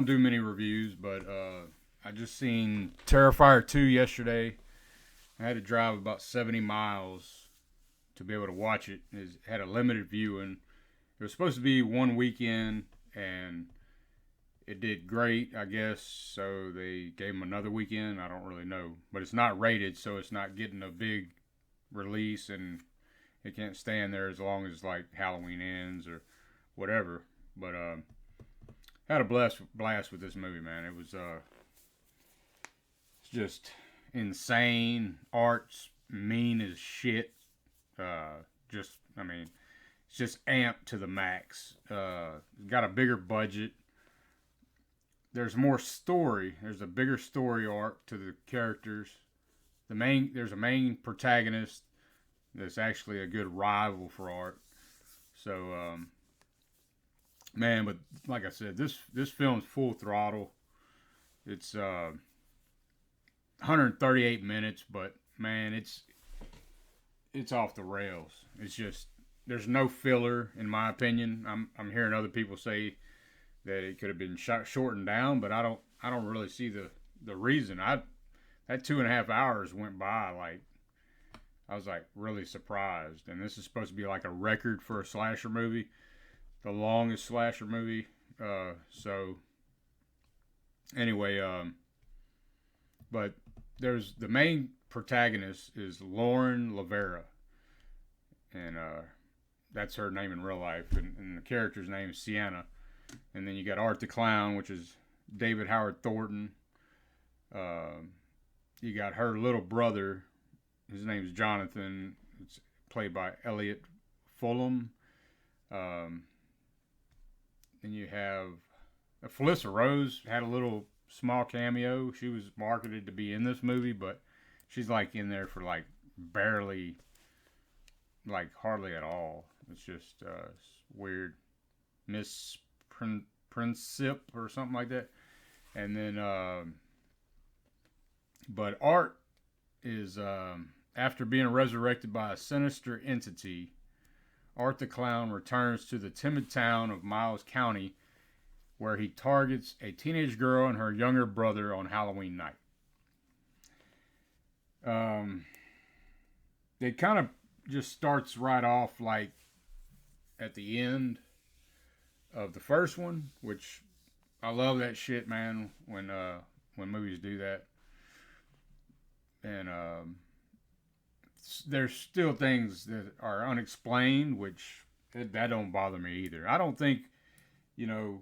don't do many reviews, but I just seen Terrifier 2 yesterday. I had to drive about 70 miles to be able to watch it. It had a limited viewing. It was supposed to be one weekend, and it did great, I guess. So they gave them another weekend. I don't really know, but it's not rated, so it's not getting a big release, and it can't stay in there as long as like Halloween ends or whatever. But had a blast with this movie, man. It was it's just insane. Art's mean as shit. Just I mean, it's just amped to the max. Got a bigger budget. There's more story. There's a bigger story arc to the characters. There's a main protagonist that's actually a good rival for Art. So man, but like I said, this film's full throttle. It's 138 minutes, but man, it's off the rails. It's just there's no filler in my opinion. I'm hearing other people say that it could have been shortened down, but I don't really see the reason. That 2.5 hours went by like I was like really surprised. And this is supposed to be like a record for a slasher movie, the longest slasher movie. So anyway, but there's the main protagonist is Lauren Lavera, and that's her name in real life, and the character's name is Sienna. And then you got Art the Clown, which is David Howard Thornton. You got her little brother. His name's Jonathan. It's played by Elliot Fulham. Then you have Felissa Rose had a little small cameo. She was marketed to be in this movie, but she's like in there for like barely, like hardly at all. It's just it's weird. Miss Princip or something like that. And then, but Art is, after being resurrected by a sinister entity, Art the Clown returns to the timid town of Miles County, where he targets a teenage girl and her younger brother on Halloween night. It kind of just starts right off like at the end of the first one, which I love that shit, man, when movies do that. And there's still things that are unexplained, which that don't bother me either. I don't think, you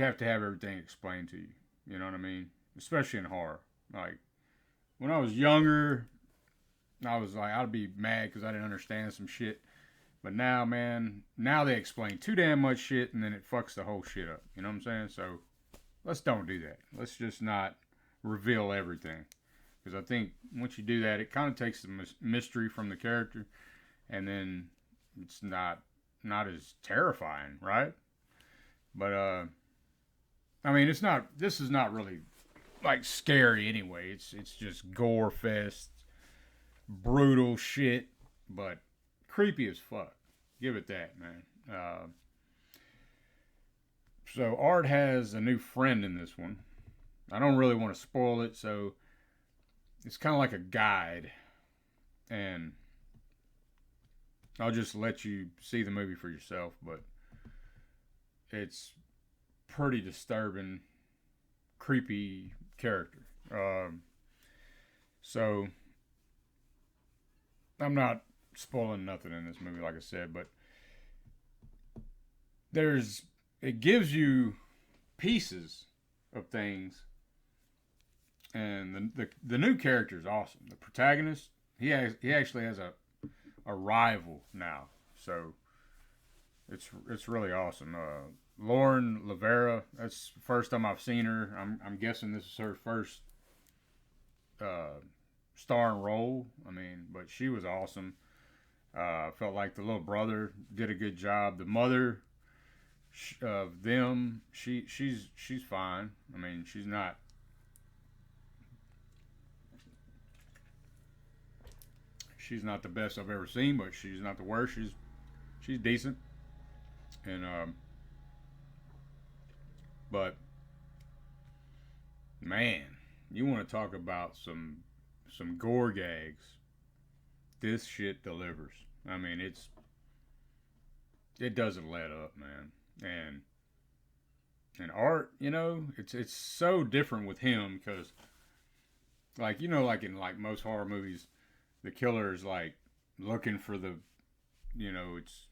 have to have everything explained to you. You know what I mean? Especially in horror. Like, when I was younger, I was like, I'd be mad because I didn't understand some shit. But now, man, now they explain too damn much shit, and then it fucks the whole shit up. You know what I'm saying? So, let's don't do that. Let's just not reveal everything. Because I think once you do that, it kind of takes the mystery from the character, and then it's not as terrifying, right? But I mean, this is not really like scary anyway. It's just gore fest, brutal shit, but creepy as fuck. Give it that, man. So Art has a new friend in this one. I don't really want to spoil it, so it's kind of like a guide, and I'll just let you see the movie for yourself, but it's pretty disturbing, creepy character. So I'm not spoiling nothing in this movie, like I said, but it gives you pieces of things. And the new character is awesome. The protagonist, he actually has a rival now, so it's really awesome. Lauren Lavera, that's the first time I've seen her. I'm guessing this is her first starring role. I mean, but she was awesome. Felt like the little brother did a good job. The mother of them, she's fine. I mean, she's not. She's not the best I've ever seen, but she's not the worst. She's decent, and but Man, you want to talk about some gore gags? This shit delivers. I mean, it doesn't let up, man. And art, it's so different with him because, like, like in like most horror movies, the killer is like looking for it's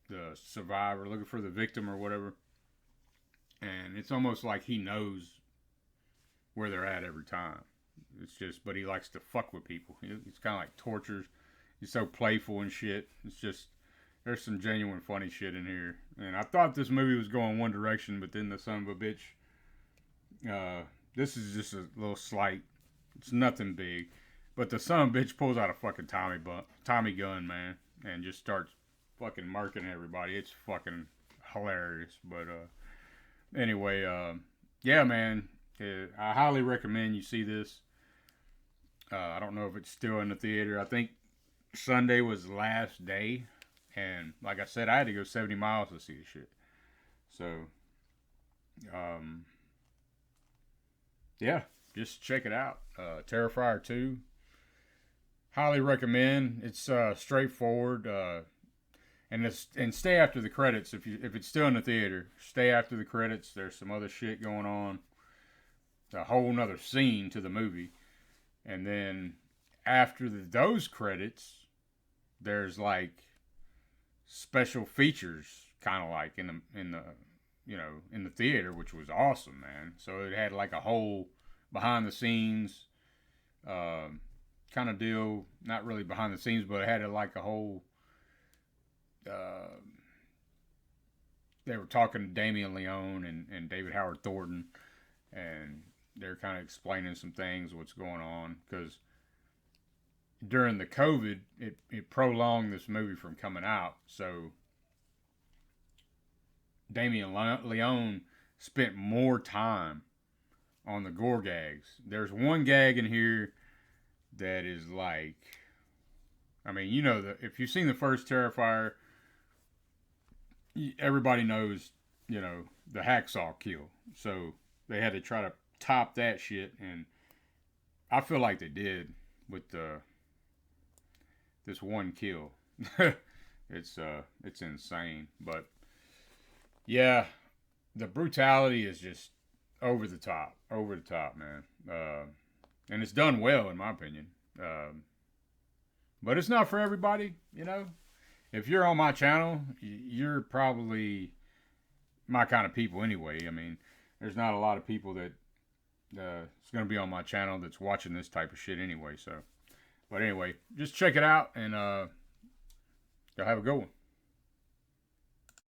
the survivor looking for the victim or whatever, and it's almost like he knows where they're at every time. It's just, but he likes to fuck with people. It's kind of like tortures. He's so playful and shit. It's just, there's some genuine funny shit in here. And I thought this movie was going one direction, but then the son of a bitch. This is just a little slight. It's nothing big, but the son of a bitch pulls out a fucking Tommy gun, man, and just starts fucking marking everybody. It's fucking hilarious. But anyway, yeah, man, I highly recommend you see this. I don't know if it's still in the theater. I think Sunday was the last day, and like I said, I had to go 70 miles to see the shit. So, yeah, just check it out. Terrifier 2. Highly recommend. It's straightforward. And stay after the credits if it's still in the theater. Stay after the credits. There's some other shit going on. It's a whole nother scene to the movie. And then after those credits, there's like special features, kind of like in the theater, which was awesome, man. So it had like a whole behind the scenes kind of deal. Not really behind the scenes, but it had like a whole. They were talking to Damien Leone and David Howard Thornton, and they're kind of explaining some things, what's going on, because during the COVID, it prolonged this movie from coming out. So Damien Leone spent more time on the gore gags. There's one gag in here that is like, I mean, if you've seen the first Terrifier, everybody knows, the hacksaw kill. So they had to try to top that shit, and I feel like they did with this one kill. It's insane, but yeah, the brutality is just over the top, man. And it's done well in my opinion. But it's not for everybody, If you're on my channel, you're probably my kind of people anyway. I mean, there's not a lot of people that is going to be on my channel that's watching this type of shit anyway. So, but anyway, just check it out, and y'all have a good one.